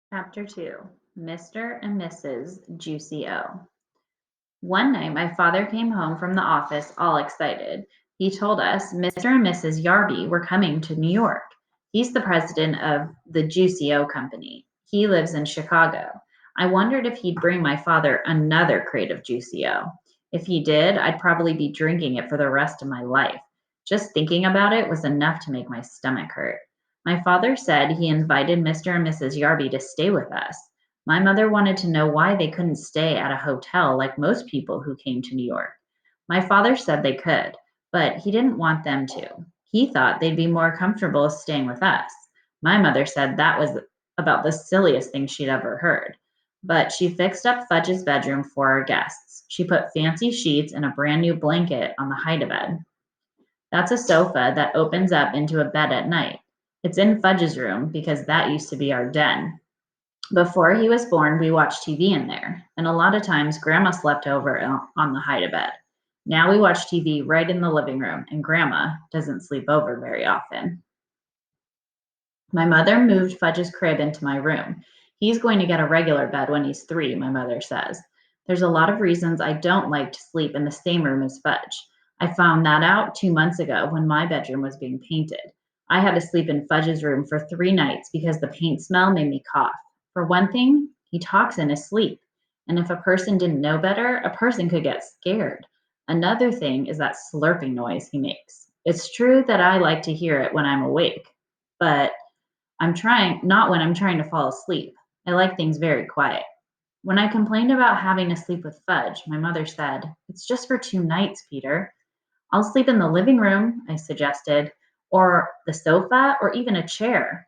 Chapter 2, Mr. and Mrs. Juicy O. One night, my father came home from the office all excited. He told us Mr. and Mrs. Yarby were coming to New York. He's the president of the Juicy O Company. He lives in Chicago. I wondered if he'd bring my father another crate of Juicy O. If he did, I'd probably be drinking it for the rest of my life. Just thinking about it was enough to make my stomach hurt. My father said he invited Mr. and Mrs. Yarby to stay with us. My mother wanted to know why they couldn't stay at a hotel like most people who came to New York. My father said they could, but he didn't want them to. He thought they'd be more comfortable staying with us. My mother said that was about the silliest thing she'd ever heard. But she fixed up Fudge's bedroom for our guests. She put fancy sheets and a brand new blanket on the hide-a-bed. That's a sofa that opens up into a bed at night. It's in Fudge's room because that used to be our den. Before he was born, we watched TV in there, and a lot of times Grandma slept over on the hide-a-bed. Now we watch TV right in the living room, and Grandma doesn't sleep over very often. My mother moved Fudge's crib into my room. He's going to get a regular bed when he's 3, my mother says. There's a lot of reasons I don't like to sleep in the same room as Fudge. I found that out 2 months ago when my bedroom was being painted. I had to sleep in Fudge's room for 3 nights because the paint smell made me cough. For one thing, he talks in his sleep. And if a person didn't know better, a person could get scared. Another thing is that slurping noise he makes. It's true that I like to hear it when I'm awake, but not when I'm trying to fall asleep. I like things very quiet. When I complained about having to sleep with Fudge, my mother said, "It's just for 2 nights, Peter." "I'll sleep in the living room," I suggested, "or the sofa, or even a chair."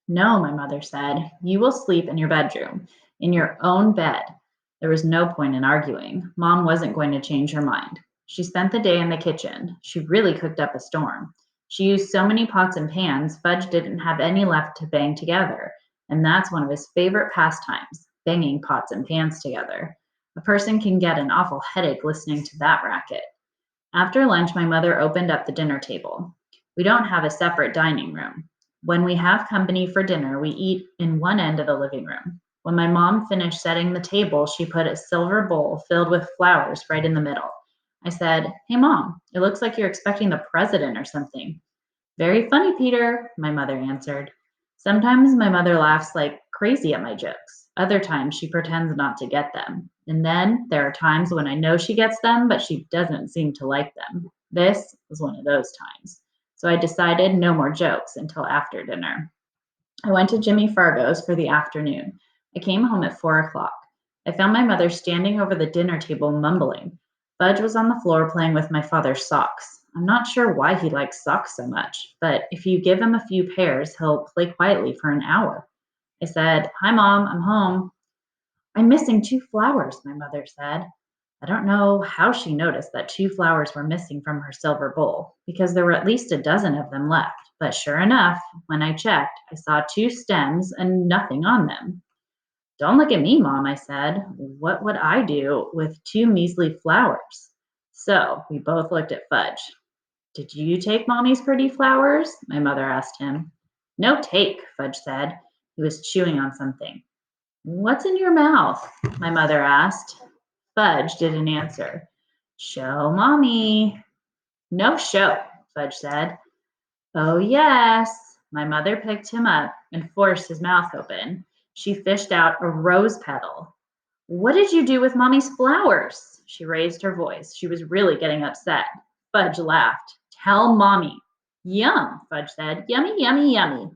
"No," my mother said, "you will sleep in your bedroom, in your own bed." There was no point in arguing. Mom wasn't going to change her mind. She spent the day in the kitchen. She really cooked up a storm. She used so many pots and pans, Fudge didn't have any left to bang together, and that's one of his favorite pastimes, banging pots and pans together. A person can get an awful headache listening to that racket. After lunch, my mother opened up the dinner table. We don't have a separate dining room. When we have company for dinner, we eat in one end of the living room. When my mom finished setting the table, she put a silver bowl filled with flowers right in the middle. I said, "Hey, Mom, it looks like you're expecting the president or something." "Very funny, Peter," my mother answered. Sometimes my mother laughs like crazy at my jokes. Other times she pretends not to get them. And then there are times when I know she gets them, but she doesn't seem to like them. This was one of those times. So I decided no more jokes until after dinner. I went to Jimmy Fargo's for the afternoon. I came home at 4 o'clock. I found my mother standing over the dinner table mumbling. Fudge was on the floor playing with my father's socks. I'm not sure why he likes socks so much, but if you give him a few pairs, he'll play quietly for an hour. I said, "Hi, Mom, I'm home." "I'm missing 2 flowers," my mother said. I don't know how she noticed that 2 flowers were missing from her silver bowl, because there were at least a dozen of them left. But sure enough, when I checked, I saw 2 stems and nothing on them. "Don't look at me, Mom," I said. "What would I do with 2 measly flowers?" So we both looked at Fudge. "Did you take Mommy's pretty flowers?" my mother asked him. "No take," Fudge said. He was chewing on something. "What's in your mouth?" my mother asked. Fudge didn't answer. "Show Mommy." "No show," Fudge said. "Oh, yes." My mother picked him up and forced his mouth open. She fished out a rose petal. "What did you do with Mommy's flowers?" She raised her voice. She was really getting upset. Fudge laughed. "Tell Mommy." "Yum," Fudge said. "Yummy, yummy, yummy."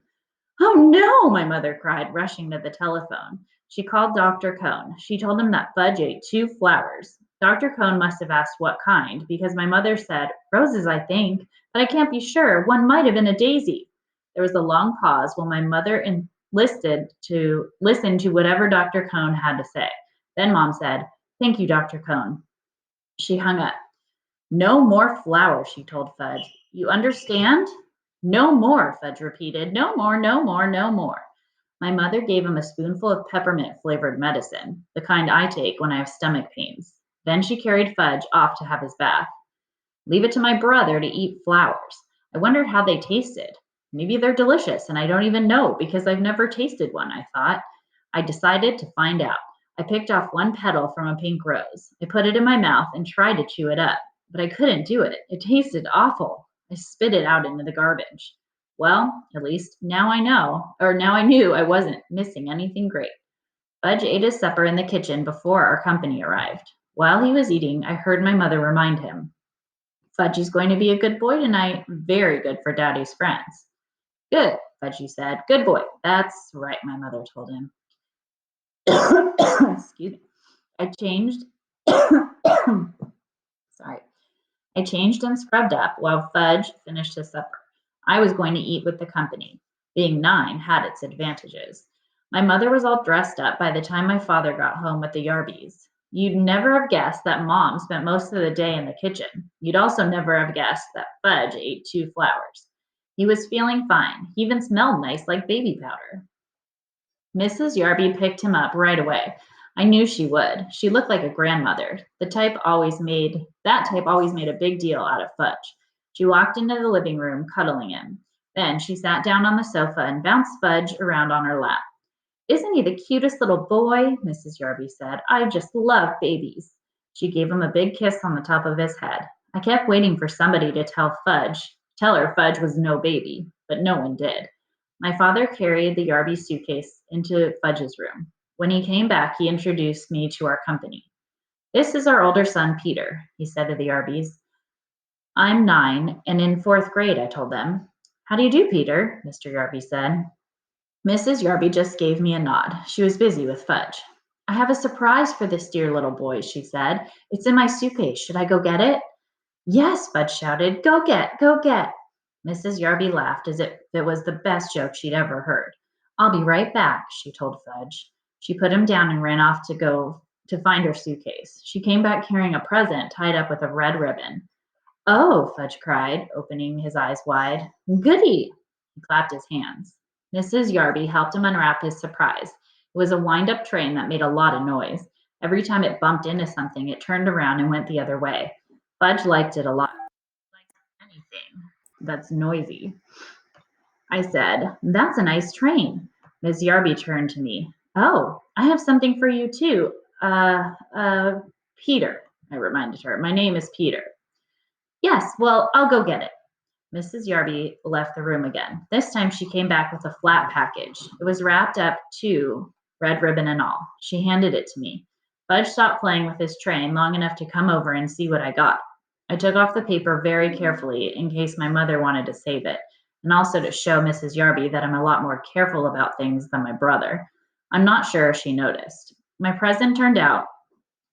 "Oh, no," my mother cried, rushing to the telephone. She called Dr. Cone. She told him that Fudge ate 2 flowers. Dr. Cone must have asked what kind, because my mother said, "Roses, I think, but I can't be sure. One might have been a daisy." There was a long pause while my mother enlisted to listen to whatever Dr. Cone had to say. Then Mom said, "Thank you, Dr. Cone." She hung up. "No more flowers," she told Fudge. "You understand?" "No more," Fudge repeated. "No more, no more, no more." My mother gave him a spoonful of peppermint flavored medicine, the kind I take when I have stomach pains. Then she carried Fudge off to have his bath. Leave it to my brother to eat flowers. I wondered how they tasted. Maybe they're delicious and I don't even know because I've never tasted one, I thought. I decided to find out. I picked off one petal from a pink rose. I put it in my mouth and tried to chew it up, but I couldn't do it. It tasted awful. I spit it out into the garbage. Well, at least now I know, or now I knew I wasn't missing anything great. Fudge ate his supper in the kitchen before our company arrived. While he was eating, I heard my mother remind him, Fudgy's going to be a good boy tonight, very good for Daddy's friends. Good, Fudgy said. Good boy. That's right, my mother told him. Excuse me. I changed. Sorry. I changed and scrubbed up while Fudge finished his supper. I was going to eat with the company. Being 9 had its advantages. My mother was all dressed up by the time my father got home with the Yarbys. You'd never have guessed that Mom spent most of the day in the kitchen. You'd also never have guessed that Fudge ate 2 flowers. He was feeling fine. He even smelled nice like baby powder. Mrs. Yarby picked him up right away. I knew she would. She looked like a grandmother. That type always made a big deal out of Fudge. She walked into the living room, cuddling him. Then she sat down on the sofa and bounced Fudge around on her lap. Isn't he the cutest little boy? Mrs. Yarby said. I just love babies. She gave him a big kiss on the top of his head. I kept waiting for somebody to tell her Fudge was no baby, but no one did. My father carried the Yarby suitcase into Fudge's room. When he came back, he introduced me to our company. This is our older son, Peter, he said to the Yarbys. I'm 9 and in 4th grade, I told them. How do you do, Peter? Mr. Yarby said. Mrs. Yarby just gave me a nod. She was busy with Fudge. I have a surprise for this dear little boy, she said. It's in my suitcase. Should I go get it? Yes, Fudge shouted. Go get, go get. Mrs. Yarby laughed as if it was the best joke she'd ever heard. I'll be right back, she told Fudge. She put him down and ran off to go to find her suitcase. She came back carrying a present tied up with a red ribbon. Oh, Fudge cried, opening his eyes wide. Goody! He clapped his hands. Mrs. Yarby helped him unwrap his surprise. It was a wind-up train that made a lot of noise. Every time it bumped into something, it turned around and went the other way. Fudge liked it a lot. He liked anything that's noisy. I said, That's a nice train. Miss Yarby turned to me. Oh, I have something for you too. Peter, I reminded her. My name is Peter. Yes, well, I'll go get it. Mrs. Yarby left the room again. This time she came back with a flat package. It was wrapped up too, red ribbon and all. She handed it to me. Fudge stopped playing with his train long enough to come over and see what I got. I took off the paper very carefully in case my mother wanted to save it, and also to show Mrs. Yarby that I'm a lot more careful about things than my brother. I'm not sure if she noticed. My present turned out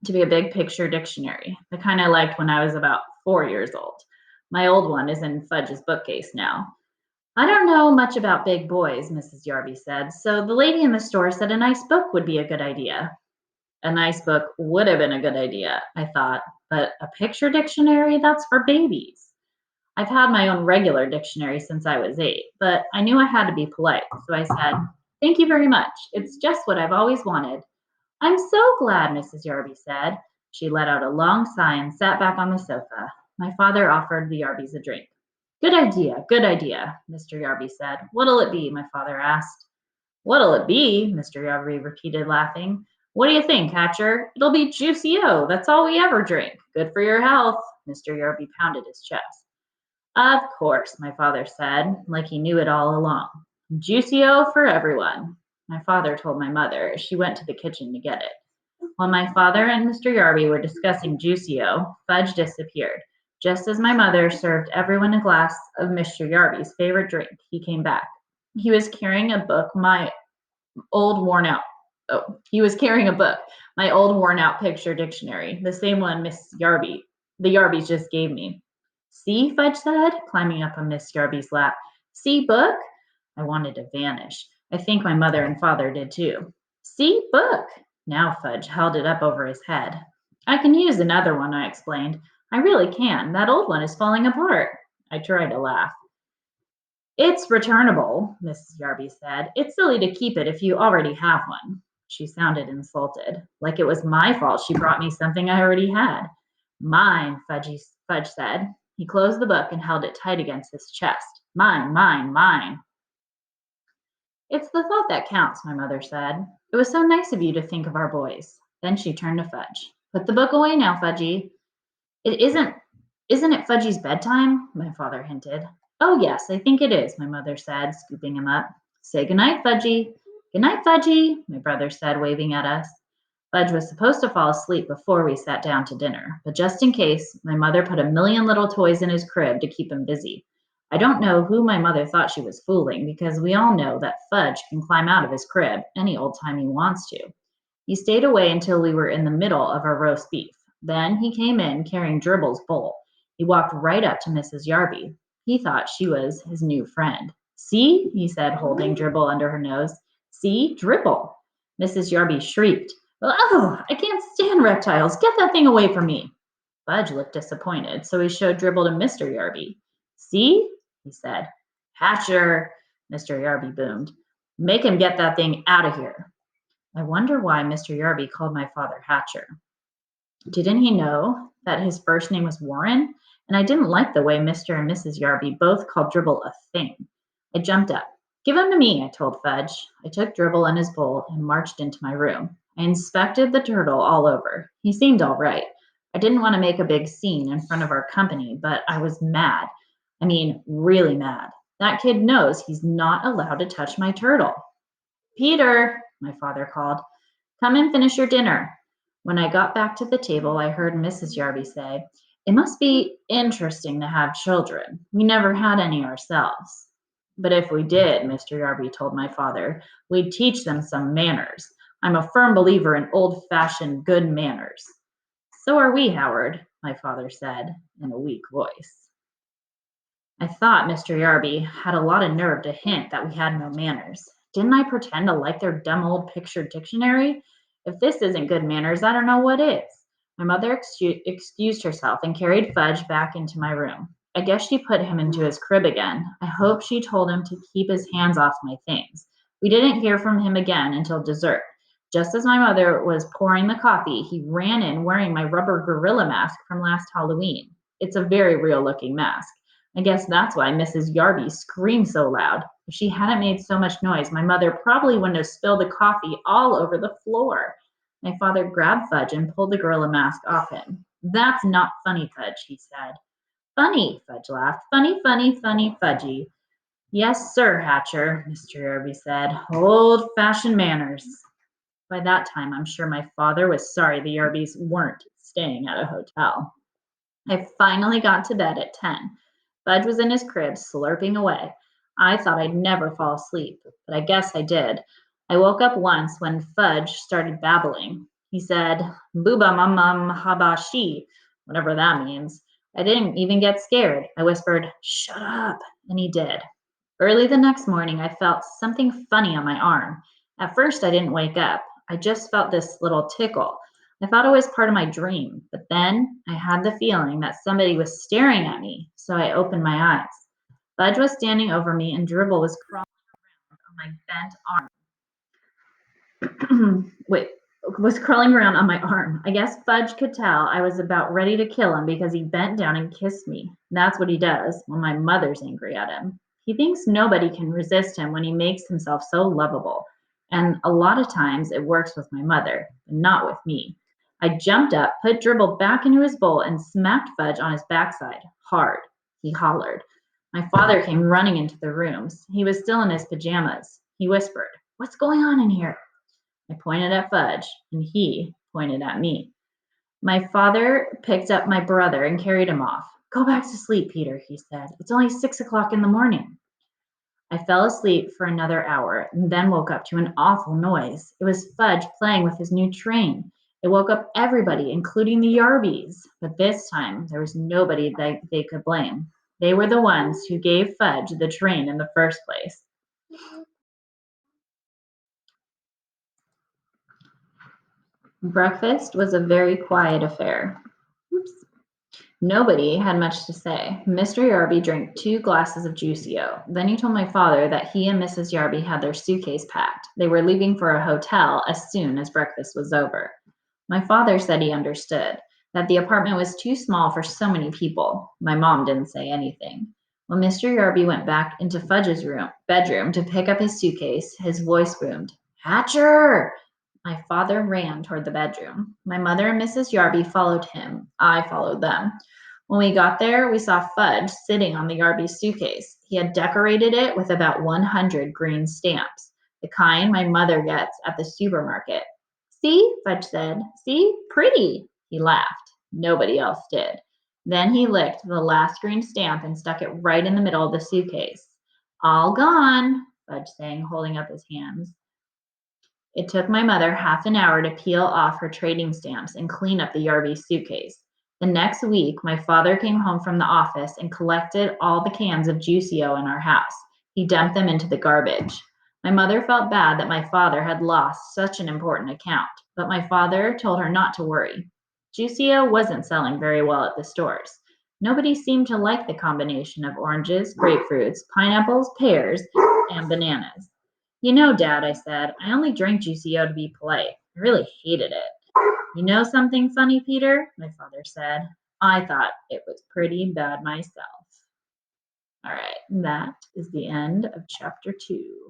to be a big picture dictionary, the kind I liked when I was about 4 years old. My old one is in Fudge's bookcase now. I don't know much about big boys, Mrs. Yarby said, so the lady in the store said a nice book would be a good idea. A nice book would have been a good idea, I thought, but a picture dictionary, that's for babies. I've had my own regular dictionary since I was 8, but I knew I had to be polite, so I said, Thank you very much. It's just what I've always wanted. I'm so glad, Mrs. Yarby said. She let out a long sigh and sat back on the sofa. My father offered the Yarbys a drink. Good idea, Mr. Yarby said. What'll it be? My father asked. What'll it be? Mr. Yarby repeated, laughing. What do you think, Hatcher? It'll be Juicy-O. That's all we ever drink. Good for your health. Mr. Yarby pounded his chest. Of course, my father said, like he knew it all along. Juicy-O for everyone. My father told my mother as she went to the kitchen to get it. While my father and Mr. Yarby were discussing Juicy-O, Fudge disappeared. Just as my mother served everyone a glass of Mr. Yarby's favorite drink, he came back. He was carrying a book, my old worn out picture dictionary, the same one the Yarbys just gave me. See, Fudge said, climbing up on Miss Yarby's lap. See, book? I wanted to vanish. I think my mother and father did too. See, book. Now Fudge held it up over his head. I can use another one, I explained. I really can. That old one is falling apart. I tried to laugh. It's returnable, Mrs. Yarby said. It's silly to keep it if you already have one. She sounded insulted, like it was my fault she brought me something I already had. Mine, Fudge said. He closed the book and held it tight against his chest. Mine, mine, mine. It's the thought that counts, my mother said. It was so nice of you to think of our boys. Then she turned to Fudge. Put the book away now, Fudgy. It isn't it Fudgy's bedtime? My father hinted. Oh, yes, I think it is, my mother said, scooping him up. Say goodnight, Fudgy. Good night, Fudgy, my brother said, waving at us. Fudge was supposed to fall asleep before we sat down to dinner, but just in case, my mother put a million little toys in his crib to keep him busy. I don't know who my mother thought she was fooling, because we all know that Fudge can climb out of his crib any old time he wants to. He stayed away until we were in the middle of our roast beef. Then he came in carrying Dribble's bowl. He walked right up to Mrs. Yarby. He thought she was his new friend. See, he said, holding Dribble under her nose. See, Dribble. Mrs. Yarby shrieked. Oh, I can't stand reptiles. Get that thing away from me. Fudge looked disappointed, so he showed Dribble to Mr. Yarby. See, he said. Hatcher, Mr. Yarby boomed. Make him get that thing out of here. I wonder why Mr. Yarby called my father Hatcher. Didn't he know that his first name was Warren? And I didn't like the way Mr. and Mrs. Yarby both called Dribble a thing. I jumped up. Give him to me, I told Fudge. I took Dribble and his bowl and marched into my room. I inspected the turtle all over. He seemed all right. I didn't want to make a big scene in front of our company, but I was mad. I mean, really mad. That kid knows he's not allowed to touch my turtle. Peter, my father called, come and finish your dinner. When I got back to the table, I heard Mrs. Yarby say, it must be interesting to have children. We never had any ourselves. But if we did, Mr. Yarby told my father, we'd teach them some manners. I'm a firm believer in old-fashioned good manners. So are we, Howard, my father said in a weak voice. I thought Mr. Yarby had a lot of nerve to hint that we had no manners. Didn't I pretend to like their dumb old picture dictionary? If this isn't good manners, I don't know what is. My mother excused herself and carried Fudge back into my room. I guess she put him into his crib again. I hope she told him to keep his hands off my things. We didn't hear from him again until dessert. Just as my mother was pouring the coffee, he ran in wearing my rubber gorilla mask from last Halloween. It's a very real looking mask. I guess that's why Mrs. Yarby screamed so loud. If she hadn't made so much noise, my mother probably wouldn't have spilled the coffee all over the floor. My father grabbed Fudge and pulled the gorilla mask off him. That's not funny, Fudge, he said. Funny, Fudge laughed. Funny, funny, funny, Fudgy. Yes, sir, Hatcher, Mr. Yarby said. Old-fashioned manners. By that time, I'm sure my father was sorry the Yarbys weren't staying at a hotel. I finally got to bed at 10. Fudge was in his crib, slurping away. I thought I'd never fall asleep, but I guess I did. I woke up once when Fudge started babbling. He said, Booba mum habashi, whatever that means. I didn't even get scared. I whispered, shut up, and he did. Early the next morning, I felt something funny on my arm. At first, I didn't wake up. I just felt this little tickle. I thought it was part of my dream, but then I had the feeling that somebody was staring at me, so I opened my eyes. Fudge was standing over me and Dribble was crawling on my bent arm. Was crawling around on my arm. I guess Fudge could tell I was about ready to kill him because he bent down and kissed me. That's what he does when my mother's angry at him. He thinks nobody can resist him when he makes himself so lovable. And a lot of times it works with my mother, but not with me. I jumped up, put Dribble back into his bowl, and smacked Fudge on his backside, hard. He hollered. My father came running into the rooms. He was still in his pajamas. He whispered, What's going on in here? I pointed at Fudge, and he pointed at me. My father picked up my brother and carried him off. Go back to sleep, Peter, he said. It's only 6 o'clock in the morning. I fell asleep for another hour and then woke up to an awful noise. It was Fudge playing with his new train. It woke up everybody, including the Yarbys. But this time, there was nobody that they could blame. They were the ones who gave Fudge the train in the first place. Breakfast was a very quiet affair. Oops. Nobody had much to say. Mr. Yarby drank 2 glasses of Juicio. Then he told my father that he and Mrs. Yarby had their suitcase packed. They were leaving for a hotel as soon as breakfast was over. My father said he understood, that the apartment was too small for so many people. My mom didn't say anything. When Mr. Yarby went back into Fudge's bedroom to pick up his suitcase, his voice boomed, "Hatcher!" My father ran toward the bedroom. My mother and Mrs. Yarby followed him. I followed them. When we got there, we saw Fudge sitting on the Yarby suitcase. He had decorated it with about 100 green stamps, the kind my mother gets at the supermarket. "See," Fudge said. "See? Pretty." He laughed. Nobody else did. Then he licked the last green stamp and stuck it right in the middle of the suitcase. "All gone," Fudge sang, holding up his hands. It took my mother half an hour to peel off her trading stamps and clean up the Yarby suitcase. The next week, my father came home from the office and collected all the cans of Juicio in our house. He dumped them into the garbage. My mother felt bad that my father had lost such an important account, but my father told her not to worry. Juicio wasn't selling very well at the stores. Nobody seemed to like the combination of oranges, grapefruits, pineapples, pears, and bananas. "You know, Dad," I said, "I only drank Juicio to be polite. I really hated it." "You know something funny, Peter?" my father said. I thought it was pretty bad myself. All right, that is the end of chapter 2.